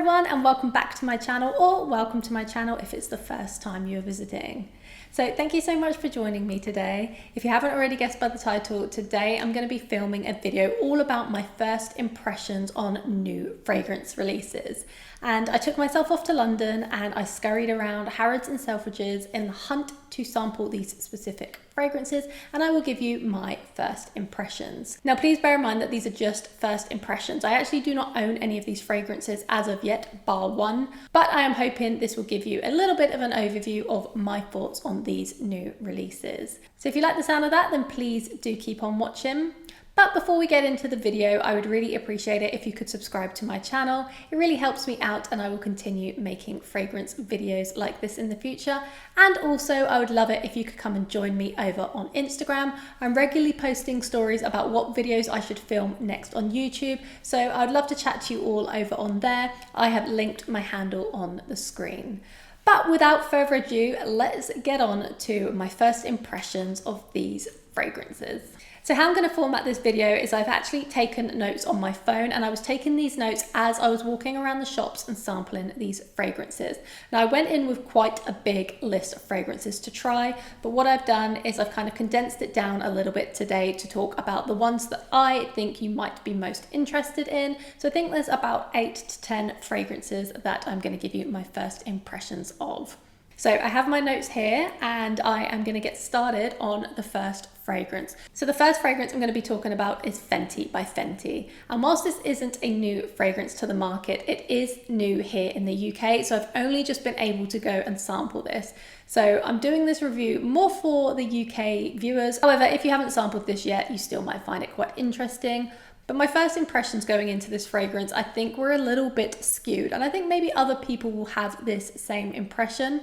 everyone, and welcome back to my channel, or welcome to my channel if it's the first time you're visiting. So thank you so much for joining me today. If you haven't already guessed by the title, today I'm going to be filming a video all about my first impressions on new fragrance releases. And I took myself off to London and I scurried around Harrods and Selfridges in the hunt to sample these specific fragrances, and I will give you my first impressions. Now please bear in mind that these are just first impressions. I actually do not own any of these fragrances as of yet, bar one, but I am hoping this will give you a little bit of an overview of my thoughts on these new releases. So if you like the sound of that, then please do keep on watching. But before we get into the video, I would really appreciate it if you could subscribe to my channel. It really helps me out and I will continue making fragrance videos like this in the future. And also I would love it if you could come and join me over on Instagram. I'm regularly posting stories about what videos I should film next on YouTube. So I'd love to chat to you all over on there. I have linked my handle on the screen. But without further ado, let's get on to my first impressions of these fragrances. So how I'm going to format this video is I've actually taken notes on my phone, and I was taking these notes as I was walking around the shops and sampling these fragrances. Now I went in with quite a big list of fragrances to try, but what I've done is I've kind of condensed it down a little bit today to talk about the ones that I think you might be most interested in. So I think there's about 8 to 10 fragrances that I'm going to give you my first impressions of. So I have my notes here and I am going to get started on the first fragrance. So the first fragrance I'm going to be talking about is Fenty by Fenty. And whilst this isn't a new fragrance to the market, it is new here in the UK. So I've only just been able to go and sample this. So I'm doing this review more for the UK viewers. However, if you haven't sampled this yet, you still might find it quite interesting. But my first impressions going into this fragrance, I think were a little bit skewed. And I think maybe other people will have this same impression.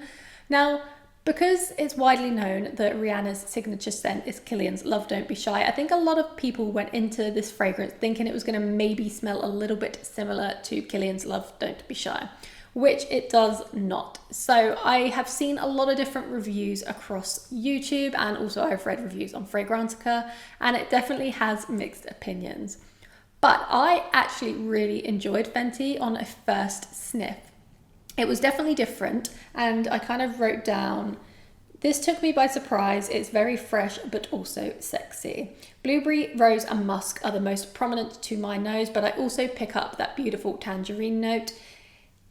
Now, because it's widely known that Rihanna's signature scent is Kilian's Love Don't Be Shy, I think a lot of people went into this fragrance thinking it was going to maybe smell a little bit similar to Kilian's Love Don't Be Shy, which it does not. So I have seen a lot of different reviews across YouTube, and also I've read reviews on Fragrantica, and it definitely has mixed opinions. But I actually really enjoyed Fenty on a first sniff. It was definitely different, and I kind of wrote down, this took me by surprise. It's very fresh, but also sexy. Blueberry, rose, and musk are the most prominent to my nose, but I also pick up that beautiful tangerine note.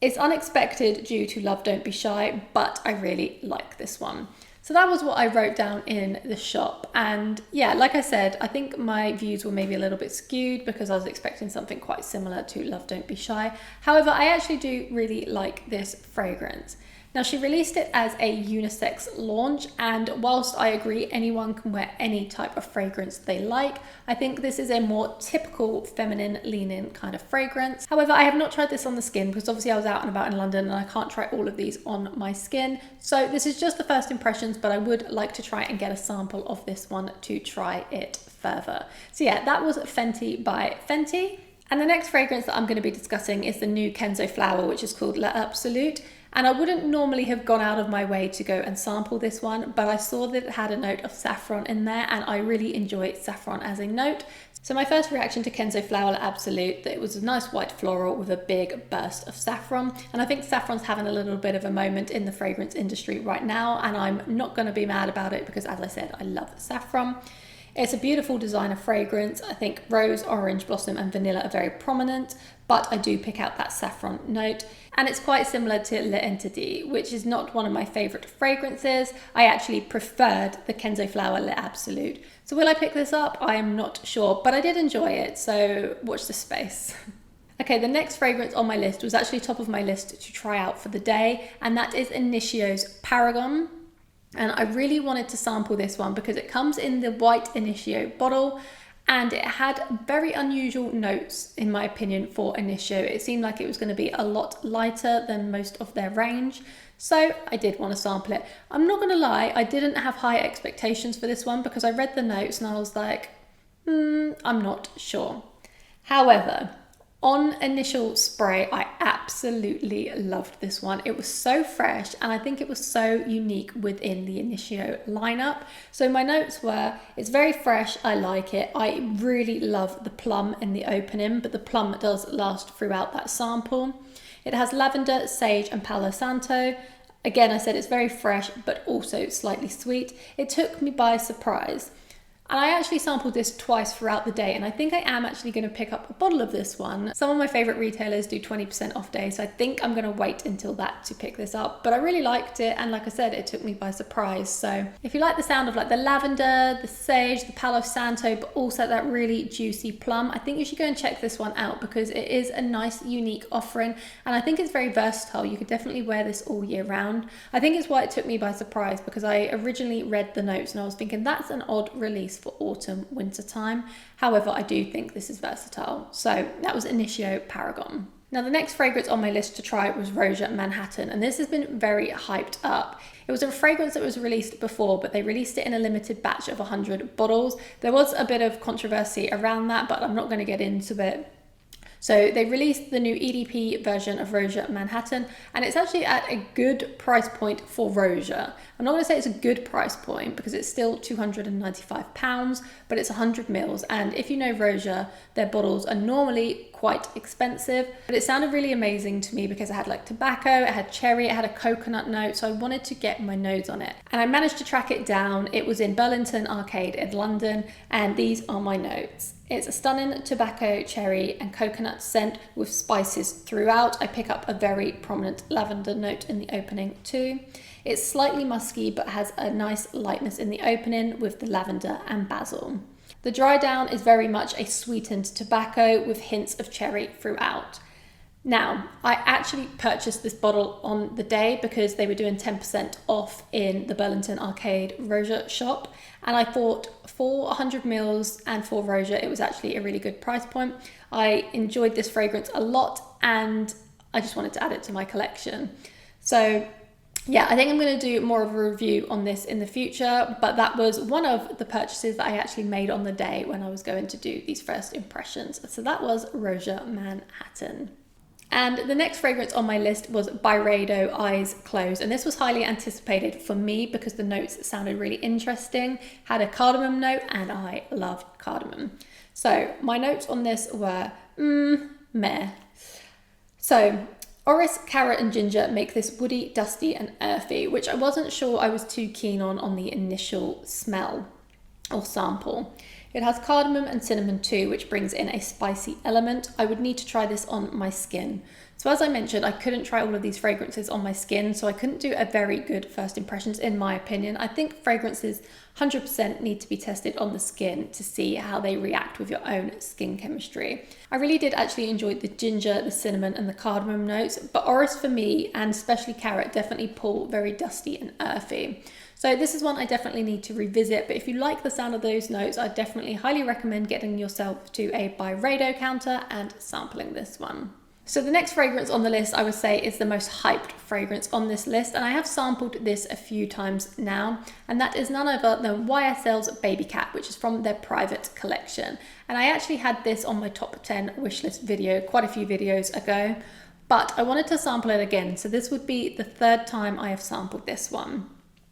It's unexpected due to Love Don't Be Shy, but I really like this one. So that was what I wrote down in the shop. And yeah, like I said, I think my views were maybe a little bit skewed because I was expecting something quite similar to Love Don't Be Shy. However, I actually do really like this fragrance. Now, she released it as a unisex launch, and whilst I agree anyone can wear any type of fragrance they like, I think this is a more typical feminine leaning kind of fragrance. However, I have not tried this on the skin because obviously I was out and about in London and I can't try all of these on my skin. So this is just the first impressions, but I would like to try and get a sample of this one to try it further. So yeah, that was Fenty by Fenty. And the next fragrance that I'm going to be discussing is the new Kenzo flower, which is called L'Absolute. And I wouldn't normally have gone out of my way to go and sample this one, but I saw that it had a note of saffron in there, and I really enjoy saffron as a note. So my first reaction to Kenzo flower L'Absolute, that it was a nice white floral with a big burst of saffron. And I think saffron's having a little bit of a moment in the fragrance industry right now, and I'm not going to be mad about it because, as I said, I love saffron. It's a beautiful designer fragrance. I think rose, orange, blossom and vanilla are very prominent, but I do pick out that saffron note. And it's quite similar to L'Entity, which is not one of my favorite fragrances. I actually preferred the Kenzo flower L'Absolute. So will I pick this up? I am not sure, but I did enjoy it. So watch this space. Okay, the next fragrance on my list was actually top of my list to try out for the day, and that is Initio's Paragon. And I really wanted to sample this one because it comes in the white Initio bottle, and it had very unusual notes, in my opinion, for Initio. It seemed like it was going to be a lot lighter than most of their range. So I did want to sample it. I'm not going to lie, I didn't have high expectations for this one because I read the notes and I was like, I'm not sure. However, On initial spray, I absolutely loved this one. It was so fresh, and I think it was so unique within the Initio lineup. So my notes were, it's very fresh, I like it. I really love the plum in the opening, but the plum does last throughout that sample. It has lavender, sage, and Palo Santo. Again, I said it's very fresh, but also slightly sweet. It took me by surprise. And I actually sampled this twice throughout the day, and I think I am actually going to pick up a bottle of this one. Some of my favorite retailers do 20% off days, so I think I'm going to wait until that to pick this up. But I really liked it, and like I said, it took me by surprise. So if you like the sound of like the lavender, the sage, the Palo Santo, but also that really juicy plum, I think you should go and check this one out because it is a nice, unique offering, and I think it's very versatile. You could definitely wear this all year round. I think it's why it took me by surprise, because I originally read the notes and I was thinking that's an odd release for autumn, winter time. However, I do think this is versatile. So that was Initio Paragon. Now the next fragrance on my list to try was Roja Manhattan, and this has been very hyped up. It was a fragrance that was released before, but they released it in a limited batch of 100 bottles. There was a bit of controversy around that, but I'm not going to get into it. So they released the new EDP version of Roja Manhattan, and it's actually at a good price point for Roja. I'm not going to say it's a good price point because it's still £295, but it's 100 mils. And if you know Roja, their bottles are normally quite expensive, but it sounded really amazing to me because it had like tobacco, it had cherry, it had a coconut note. So I wanted to get my nose on it, and I managed to track it down. It was in Burlington Arcade in London, and these are my notes. It's a stunning tobacco, cherry, and coconut scent with spices throughout. I pick up a very prominent lavender note in the opening too. It's slightly musky, but has a nice lightness in the opening with the lavender and basil. The dry down is very much a sweetened tobacco with hints of cherry throughout. Now, I actually purchased this bottle on the day because they were doing 10% off in the Burlington Arcade Roja shop. And I thought for 100 mils and for Roja, it was actually a really good price point. I enjoyed this fragrance a lot, and I just wanted to add it to my collection. So yeah, I think I'm going to do more of a review on this in the future, but that was one of the purchases that I actually made on the day when I was going to do these first impressions. So that was Roja Manhattan. And the next fragrance on my list was Byredo Eyes Closed, and this was highly anticipated for me because the notes sounded really interesting, had a cardamom note, and I loved cardamom. So my notes on this were meh. So orris, carrot, and ginger make this woody, dusty, and earthy, which I wasn't sure I was too keen on the initial smell or sample. It has cardamom and cinnamon too, which brings in a spicy element. I would need to try this on my skin. So as I mentioned, I couldn't try all of these fragrances on my skin, so I couldn't do a very good first impressions in my opinion. I think fragrances 100% need to be tested on the skin to see how they react with your own skin chemistry. I really did actually enjoy the ginger, the cinnamon, and the cardamom notes, but orris for me, and especially carrot, definitely pull very dusty and earthy. So this is one I definitely need to revisit, but if you like the sound of those notes, I definitely highly recommend getting yourself to a Byredo counter and sampling this one. So the next fragrance on the list, I would say, is the most hyped fragrance on this list, and I have sampled this a few times now, and that is none other than YSL's Babycat, which is from their private collection. And I actually had this on my top 10 wishlist video quite a few videos ago, but I wanted to sample it again, so this would be the third time I have sampled this one.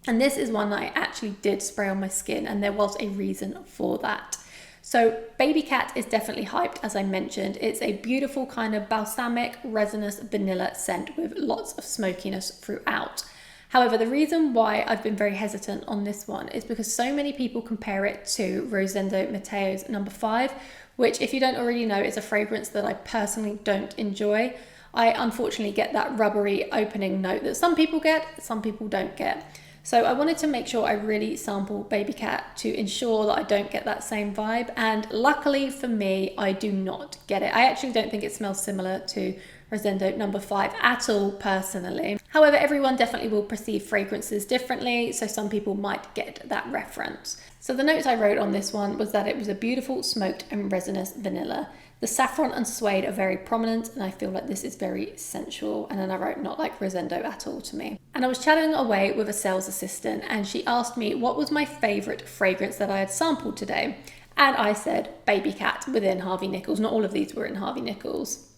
And this is one that I actually did spray on my skin, and there was a reason for that. So Babycat is definitely hyped, as I mentioned. It's a beautiful kind of balsamic, resinous vanilla scent with lots of smokiness throughout. However, the reason why I've been very hesitant on this one is because so many people compare it to Rosendo Matteo's No. 5, which, if you don't already know, is a fragrance that I personally don't enjoy. I unfortunately get that rubbery opening note that some people get, some people don't get. So I wanted to make sure I really sample Babycat to ensure that I don't get that same vibe. And luckily for me, I do not get it. I actually don't think it smells similar to Rosendo No. 5 at all, personally. However, everyone definitely will perceive fragrances differently, so some people might get that reference. So the notes I wrote on this one was that it was a beautiful smoked and resinous vanilla. The saffron and suede are very prominent, and I feel like this is very sensual. And then I wrote, not like Rosendo at all to me. And I was chatting away with a sales assistant, and she asked me what was my favorite fragrance that I had sampled today. And I said Babycat within Harvey Nichols. Not all of these were in Harvey Nichols.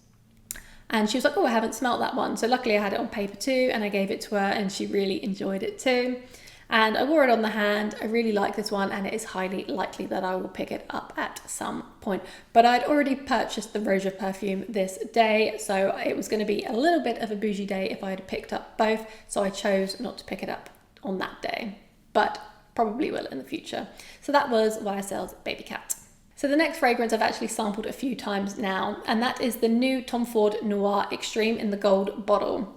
And she was like, oh, I haven't smelt that one. So luckily I had it on paper too, and I gave it to her and she really enjoyed it too. And I wore it on the hand. I really like this one, and it is highly likely that I will pick it up at some point. But I'd already purchased the Roja perfume this day, so it was going to be a little bit of a bougie day if I had picked up both. So I chose not to pick it up on that day, but probably will in the future. So that was YSL's Babycat. So the next fragrance I've actually sampled a few times now, and that is the new Tom Ford Noir Extreme in the gold bottle.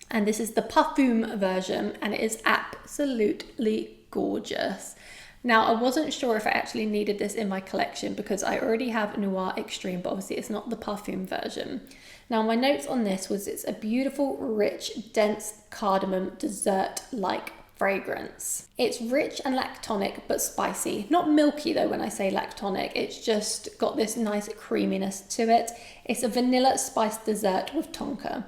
And this is the Parfum version, and it is absolutely gorgeous. Now, I wasn't sure if I actually needed this in my collection because I already have Noir Extreme, but obviously it's not the Parfum version. Now, my notes on this was it's a beautiful, rich, dense cardamom dessert-like fragrance. It's rich and lactonic but spicy. Not milky though when I say lactonic, it's just got this nice creaminess to it. It's a vanilla spiced dessert with tonka.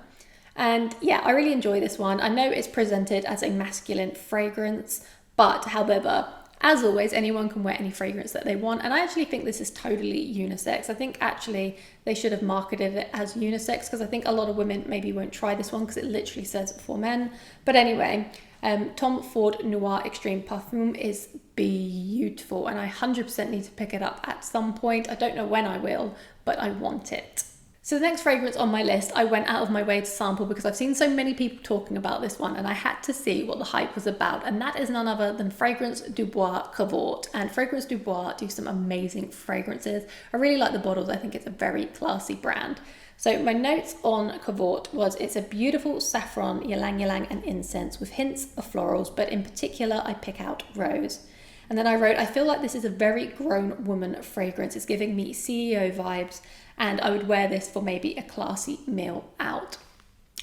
And yeah, I really enjoy this one. I know it's presented as a masculine fragrance, but however, as always, anyone can wear any fragrance that they want. And I actually think this is totally unisex. I think actually they should have marketed it as unisex because I think a lot of women maybe won't try this one because it literally says for men. But anyway, Tom Ford Noir Extreme Parfum is beautiful and I 100% need to pick it up at some point. I don't know when I will, but I want it. So the next fragrance on my list, I went out of my way to sample because I've seen so many people talking about this one and I had to see what the hype was about. And that is none other than Fragrance du Bois Cavort. And Fragrance du Bois do some amazing fragrances. I really like the bottles. I think it's a very classy brand. So my notes on Cavort was it's a beautiful saffron, ylang ylang and incense with hints of florals, but in particular I pick out rose. And then I wrote, I feel like this is a very grown woman fragrance. It's giving me CEO vibes and I would wear this for maybe a classy meal out.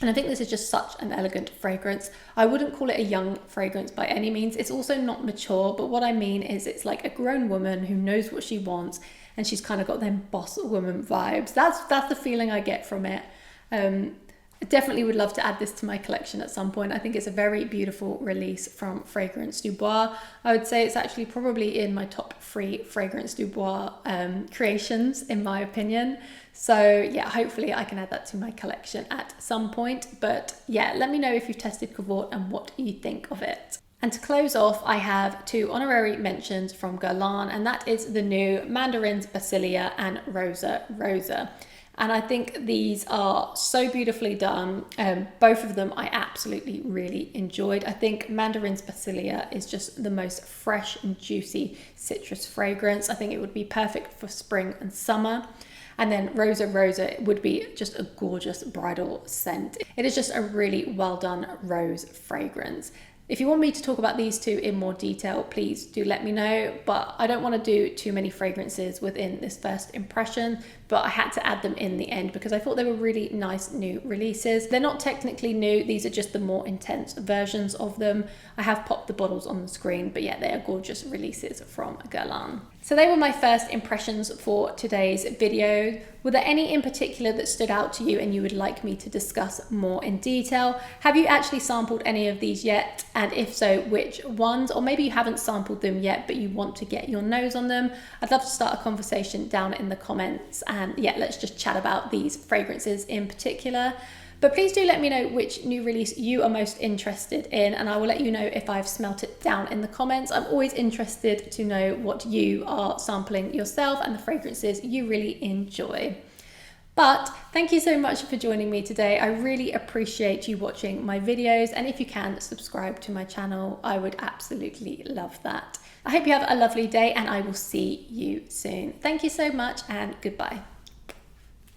And I think this is just such an elegant fragrance. I wouldn't call it a young fragrance by any means. It's also not mature, but what I mean is it's like a grown woman who knows what she wants and she's kind of got them boss woman vibes. That's the feeling I get from it. I definitely would love to add this to my collection at some point. I think it's a very beautiful release from Fragrance du Bois. I would say it's actually probably in my top 3 Fragrance du Bois creations, in my opinion. So yeah, hopefully I can add that to my collection at some point. But yeah, let me know if you've tested Cavort and what you think of it. And to close off, I have 2 honorary mentions from Guerlain, and that is the new Mandarines Basilic and Rosa. And I think these are so beautifully done. Both of them I absolutely really enjoyed. I think Mandarines Basilic is just the most fresh and juicy citrus fragrance. I think it would be perfect for spring and summer. And then Rosa would be just a gorgeous bridal scent. It is just a really well done rose fragrance. If you want me to talk about these 2 in more detail, please do let me know, but I don't want to do too many fragrances within this first impression, but I had to add them in the end because I thought they were really nice new releases. They're not technically new, these are just the more intense versions of them. I have popped the bottles on the screen, but yeah, they are gorgeous releases from Guerlain. So they were my first impressions for today's video. Were there any in particular that stood out to you and you would like me to discuss more in detail? Have you actually sampled any of these yet? And if so, which ones? Or maybe you haven't sampled them yet, but you want to get your nose on them. I'd love to start a conversation down in the comments. And yeah, let's just chat about these fragrances in particular. But please do let me know which new release you are most interested in, and I will let you know if I've smelt it down in the comments. I'm always interested to know what you are sampling yourself and the fragrances you really enjoy. But thank you so much for joining me today. I really appreciate you watching my videos, and if you can, subscribe to my channel. I would absolutely love that. I hope you have a lovely day and I will see you soon. Thank you so much and goodbye.